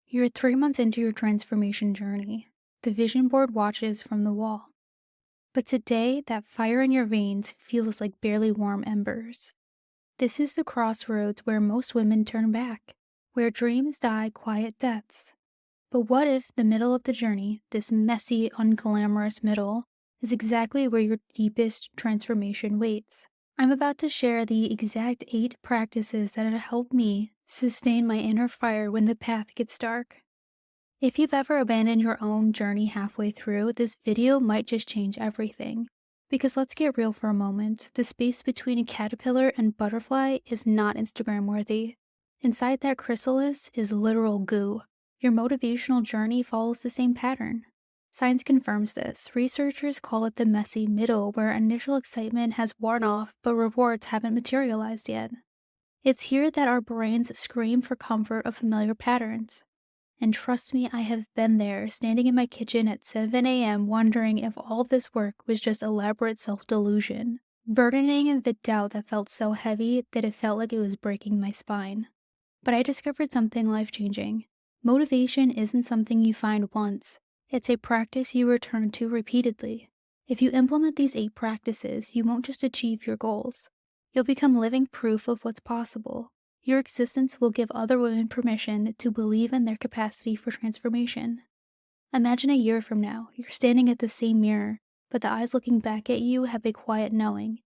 You're 3 months into your transformation journey. The vision board watches from the wall. But today, that fire in your veins feels like barely warm embers. This is the crossroads where most women turn back, where dreams die quiet deaths. But what if the middle of the journey, this messy, unglamorous middle, is exactly where your deepest transformation waits? I'm about to share the exact 8 practices that have helped me sustain my inner fire when the path gets dark. If you've ever abandoned your own journey halfway through, this video might just change everything. Because let's get real for a moment, the space between a caterpillar and butterfly is not Instagram worthy. Inside that chrysalis is literal goo. Your motivational journey follows the same pattern. Science confirms this. Researchers call it the messy middle, where initial excitement has worn off but rewards haven't materialized yet. It's here that our brains scream for comfort of familiar patterns. And trust me, I have been there, standing in my kitchen at 7 a.m. wondering if all this work was just elaborate self-delusion, burdening the doubt that felt so heavy that it felt like it was breaking my spine. But I discovered something life-changing. Motivation isn't something you find once. It's a practice you return to repeatedly. If you implement these 8 practices, you won't just achieve your goals. You'll become living proof of what's possible. Your existence will give other women permission to believe in their capacity for transformation. Imagine a year from now, you're standing at the same mirror, but the eyes looking back at you have a quiet knowing.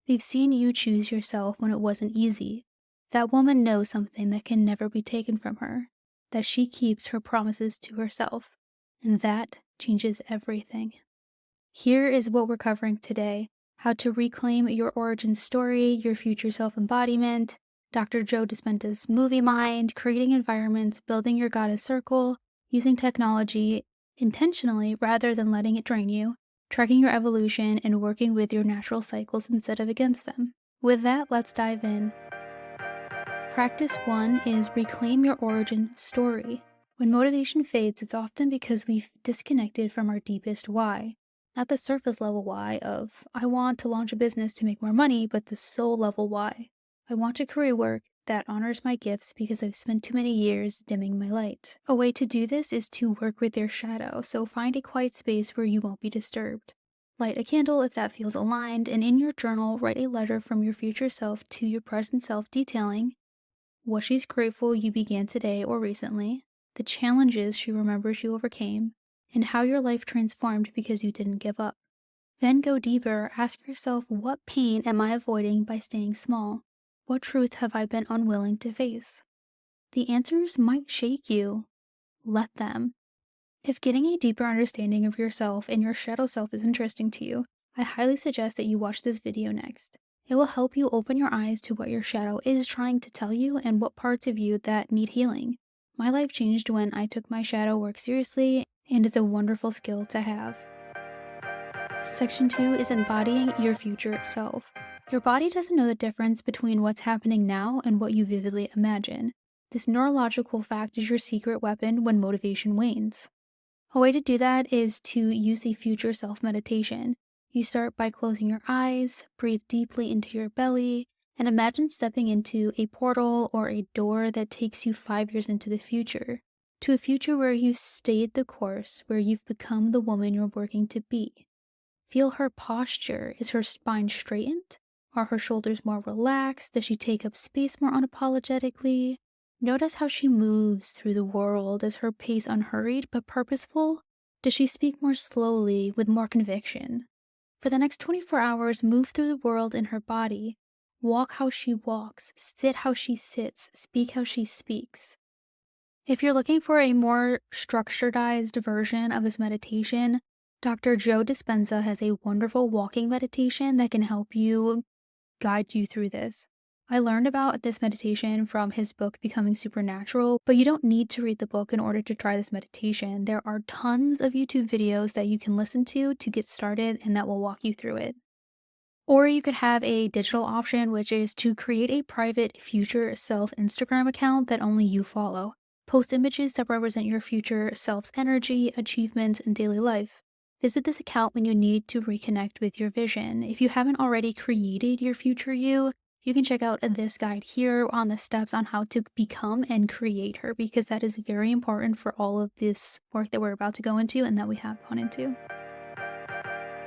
They've seen you choose yourself when it wasn't easy. That woman knows something that can never be taken from her, that she keeps her promises to herself, and that changes everything. Here is what we're covering today: how to reclaim your origin story, your future self-embodiment, Dr. Joe Dispenza's movie mind, creating environments, building your goddess circle, using technology intentionally rather than letting it drain you, tracking your evolution, and working with your natural cycles instead of against them. With that, let's dive in. Practice 1 is reclaim your origin story. When motivation fades, it's often because we've disconnected from our deepest why. Not the surface level why of, I want to launch a business to make more money, but the soul level why. I want a career work that honors my gifts because I've spent too many years dimming my light. A way to do this is to work with your shadow, so find a quiet space where you won't be disturbed. Light a candle if that feels aligned, and in your journal, write a letter from your future self to your present self detailing what she's grateful you began today or recently, the challenges she remembers you overcame, and how your life transformed because you didn't give up. Then go deeper, ask yourself, what pain am I avoiding by staying small? What truth have I been unwilling to face? The answers might shake you. Let them. If getting a deeper understanding of yourself and your shadow self is interesting to you, I highly suggest that you watch this video next. It will help you open your eyes to what your shadow is trying to tell you and what parts of you that need healing. My life changed when I took my shadow work seriously, and it's a wonderful skill to have. Section 2 is embodying your future self. Your body doesn't know the difference between what's happening now and what you vividly imagine. This neurological fact is your secret weapon when motivation wanes. A way to do that is to use a future self meditation. You start by closing your eyes, breathe deeply into your belly, and imagine stepping into a portal or a door that takes you 5 years into the future, to a future where you've stayed the course, where you've become the woman you're working to be. Feel her posture. Is her spine straightened? Are her shoulders more relaxed? Does she take up space more unapologetically? Notice how she moves through the world. Is her pace unhurried but purposeful? Does she speak more slowly with more conviction? For the next 24 hours, move through the world in her body. Walk how she walks, sit how she sits, speak how she speaks. If you're looking for a more structuredized version of this meditation, Dr. Joe Dispenza has a wonderful walking meditation that can help you guide you through this. I learned about this meditation from his book, Becoming Supernatural, but you don't need to read the book in order to try this meditation. There are tons of YouTube videos that you can listen to get started, and that will walk you through it. Or you could have a digital option, which is to create a private future self Instagram account that only you follow. Post images that represent your future self's energy, achievements, and daily life. Visit this account when you need to reconnect with your vision. If you haven't already created your future you You can check out this guide here on the steps on how to become and create her, because that is very important for all of this work that we're about to go into and that we have gone into.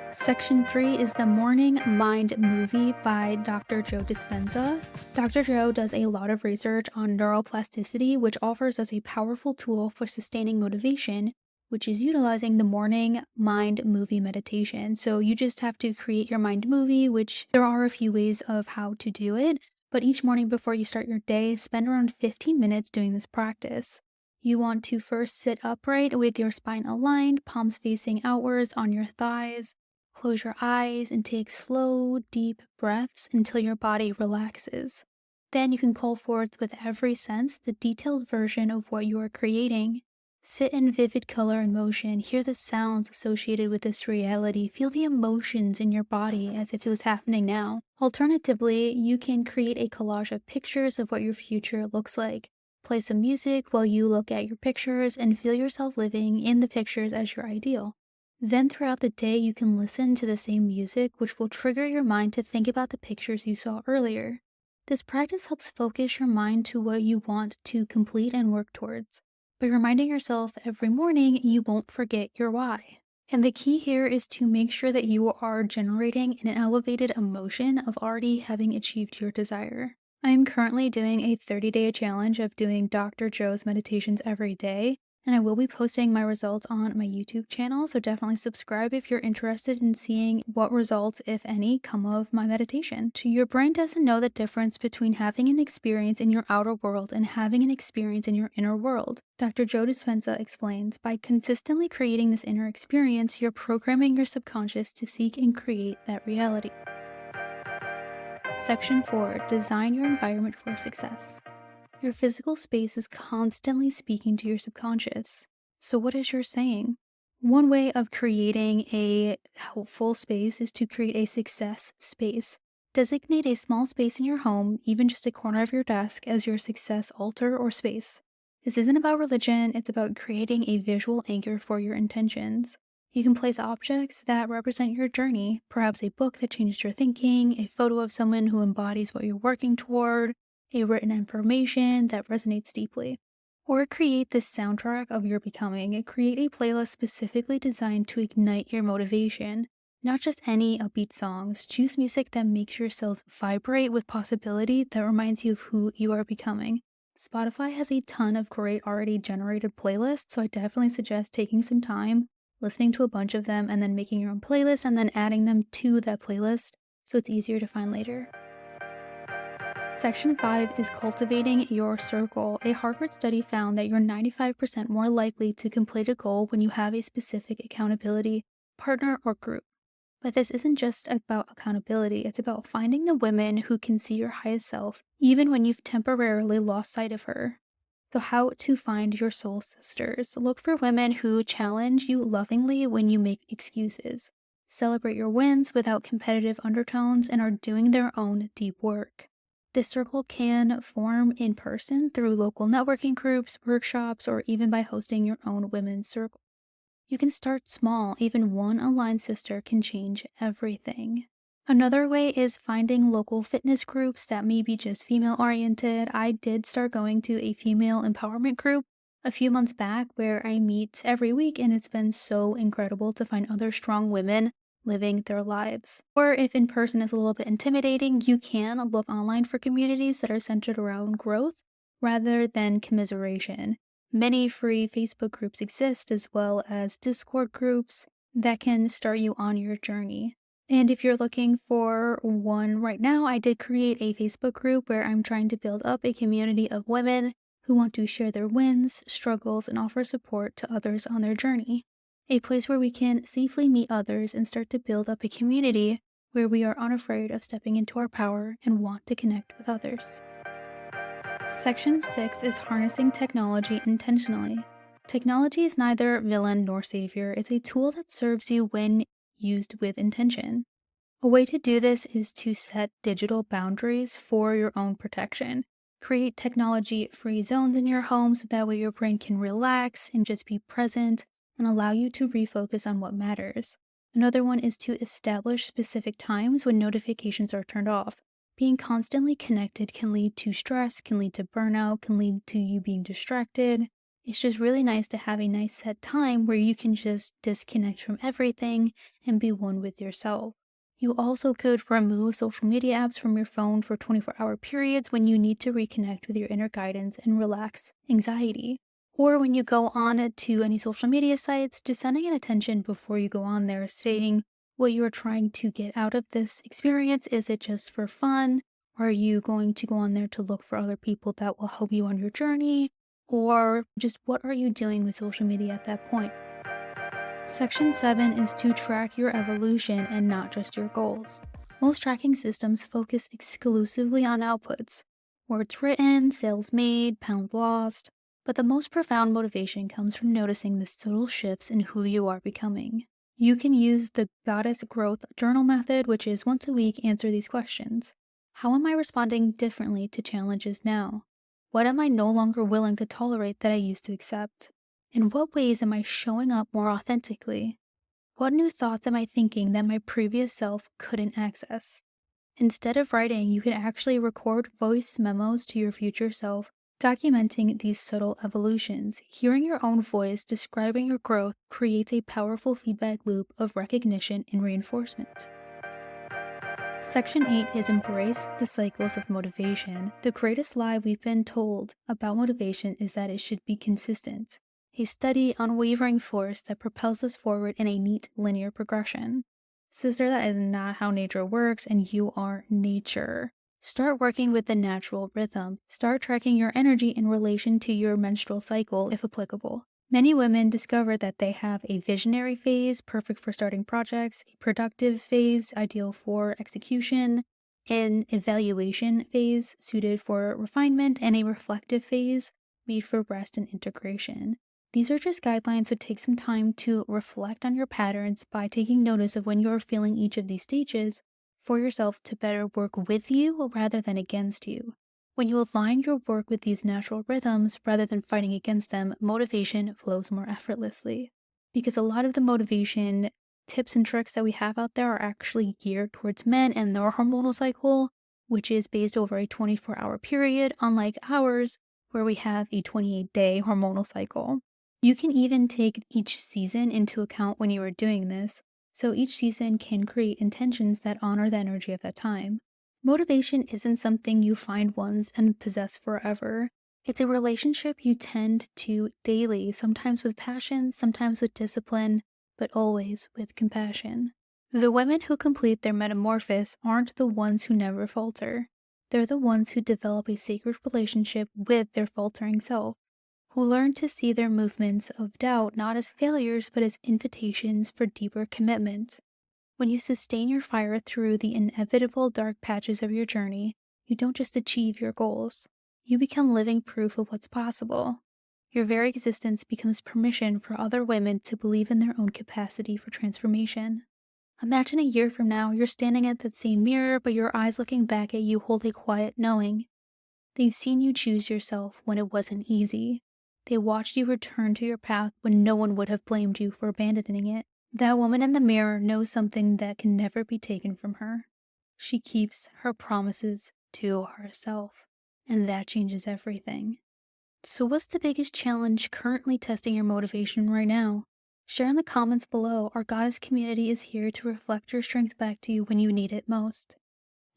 Section 3 is the Morning Mind Movie by Dr. Joe Dispenza. Dr. Joe does a lot of research on neuroplasticity, which offers us a powerful tool for sustaining motivation, which is utilizing the Morning Mind Movie meditation. So you just have to create your mind movie, which there are a few ways of how to do it, but each morning before you start your day, spend around 15 minutes doing this practice. You want to first sit upright with your spine aligned, palms facing outwards on your thighs. Close your eyes and take slow, deep breaths until your body relaxes. Then you can call forth with every sense the detailed version of what you are creating. Sit in vivid color and motion, hear the sounds associated with this reality, feel the emotions in your body as if it was happening now. Alternatively, you can create a collage of pictures of what your future looks like. Play some music while you look at your pictures and feel yourself living in the pictures as your ideal. Then throughout the day, you can listen to the same music, which will trigger your mind to think about the pictures you saw earlier. This practice helps focus your mind to what you want to complete and work towards. By reminding yourself every morning, you won't forget your why. And the key here is to make sure that you are generating an elevated emotion of already having achieved your desire. I am currently doing a 30-day challenge of doing Dr. Joe's meditations every day, and I will be posting my results on my YouTube channel, so definitely subscribe if you're interested in seeing what results, if any, come of my meditation. Your brain doesn't know the difference between having an experience in your outer world and having an experience in your inner world. Dr. Joe Dispenza explains, by consistently creating this inner experience, you're programming your subconscious to seek and create that reality. Section 4. Design your environment for success. Your physical space is constantly speaking to your subconscious. So what is your saying? One way of creating a helpful space is to create a success space. Designate a small space in your home, even just a corner of your desk, as your success altar or space. This isn't about religion, it's about creating a visual anchor for your intentions. You can place objects that represent your journey, perhaps a book that changed your thinking, a photo of someone who embodies what you're working toward, a written information that resonates deeply. Or create this soundtrack of your becoming. Create a playlist specifically designed to ignite your motivation. Not just any upbeat songs. Choose music that makes your cells vibrate with possibility, that reminds you of who you are becoming. Spotify has a ton of great already generated playlists, so I definitely suggest taking some time, listening to a bunch of them, and then making your own playlist and then adding them to that playlist so it's easier to find later. Section 5 is cultivating your circle. A Harvard study found that you're 95% more likely to complete a goal when you have a specific accountability partner or group. But this isn't just about accountability, it's about finding the women who can see your highest self, even when you've temporarily lost sight of her. So, how to find your soul sisters. Look for women who challenge you lovingly when you make excuses. Celebrate your wins without competitive undertones and are doing their own deep work. This circle can form in person through local networking groups, workshops, or even by hosting your own women's circle. You can start small, even one aligned sister can change everything. Another way is finding local fitness groups that may be just female oriented. I did start going to a female empowerment group a few months back where I meet every week, and it's been so incredible to find other strong women living their lives. Or if in person is a little bit intimidating, you can look online for communities that are centered around growth rather than commiseration. Many free Facebook groups exist, as well as Discord groups that can start you on your journey. And if you're looking for one right now, I did create a Facebook group where I'm trying to build up a community of women who want to share their wins, struggles, and offer support to others on their journey. A place where we can safely meet others and start to build up a community where we are unafraid of stepping into our power and want to connect with others. Section 6 is harnessing technology intentionally. Technology is neither villain nor savior. It's a tool that serves you when used with intention. A way to do this is to set digital boundaries for your own protection. Create technology-free zones in your home so that way your brain can relax and just be present and allow you to refocus on what matters. Another one is to establish specific times when notifications are turned off. Being constantly connected can lead to stress, can lead to burnout, can lead to you being distracted. It's just really nice to have a nice set time where you can just disconnect from everything and be one with yourself. You also could remove social media apps from your phone for 24-hour periods when you need to reconnect with your inner guidance and relax anxiety. Or when you go on to any social media sites, just sending an attention before you go on there, stating what you are trying to get out of this experience. Is it just for fun? Are you going to go on there to look for other people that will help you on your journey? Or just what are you doing with social media at that point? Section 7 is to track your evolution and not just your goals. Most tracking systems focus exclusively on outputs, words written, sales made, pounds lost, but the most profound motivation comes from noticing the subtle shifts in who you are becoming. You can use the Goddess Growth Journal method, which is once a week answer these questions. How am I responding differently to challenges now? What am I no longer willing to tolerate that I used to accept? In what ways am I showing up more authentically? What new thoughts am I thinking that my previous self couldn't access? Instead of writing, you can actually record voice memos to your future self, documenting these subtle evolutions. Hearing your own voice describing your growth creates a powerful feedback loop of recognition and reinforcement. Section 8 is embrace the cycles of motivation. The greatest lie we've been told about motivation is that it should be consistent. A steady, unwavering force that propels us forward in a neat, linear progression. Sister, that is not how nature works, and you are nature. Start working with the natural rhythm. Start tracking your energy in relation to your menstrual cycle, if applicable. Many women discover that they have a visionary phase, perfect for starting projects, a productive phase, ideal for execution, an evaluation phase, suited for refinement, and a reflective phase, made for rest and integration. These are just guidelines, so take some time to reflect on your patterns by taking notice of when you're feeling each of these stages for yourself to better work with you rather than against you. When you align your work with these natural rhythms rather than fighting against them, motivation flows more effortlessly. Because a lot of the motivation tips and tricks that we have out there are actually geared towards men and their hormonal cycle, which is based over a 24-hour period, unlike ours, where we have a 28-day hormonal cycle. You can even take each season into account when you are doing this, so each season can create intentions that honor the energy of that time. Motivation isn't something you find once and possess forever. It's a relationship you tend to daily, sometimes with passion, sometimes with discipline, but always with compassion. The women who complete their metamorphosis aren't the ones who never falter. They're the ones who develop a sacred relationship with their faltering self, who learn to see their movements of doubt not as failures but as invitations for deeper commitment. When you sustain your fire through the inevitable dark patches of your journey, you don't just achieve your goals. You become living proof of what's possible. Your very existence becomes permission for other women to believe in their own capacity for transformation. Imagine a year from now, you're standing at that same mirror, but your eyes looking back at you hold a quiet knowing. They've seen you choose yourself when it wasn't easy. They watched you return to your path when no one would have blamed you for abandoning it. That woman in the mirror knows something that can never be taken from her. She keeps her promises to herself, and that changes everything. So what's the biggest challenge currently testing your motivation right now? Share in the comments below. Our Goddess community is here to reflect your strength back to you when you need it most.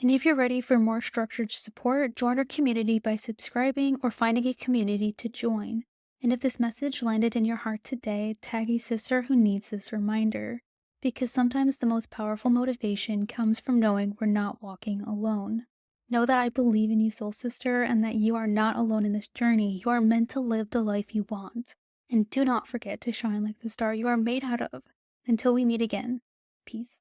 And if you're ready for more structured support, join our community by subscribing or finding a community to join. And if this message landed in your heart today, tag a sister who needs this reminder. Because sometimes the most powerful motivation comes from knowing we're not walking alone. Know that I believe in you, soul sister, and that you are not alone in this journey. You are meant to live the life you want. And do not forget to shine like the star you are made out of. Until we meet again, peace.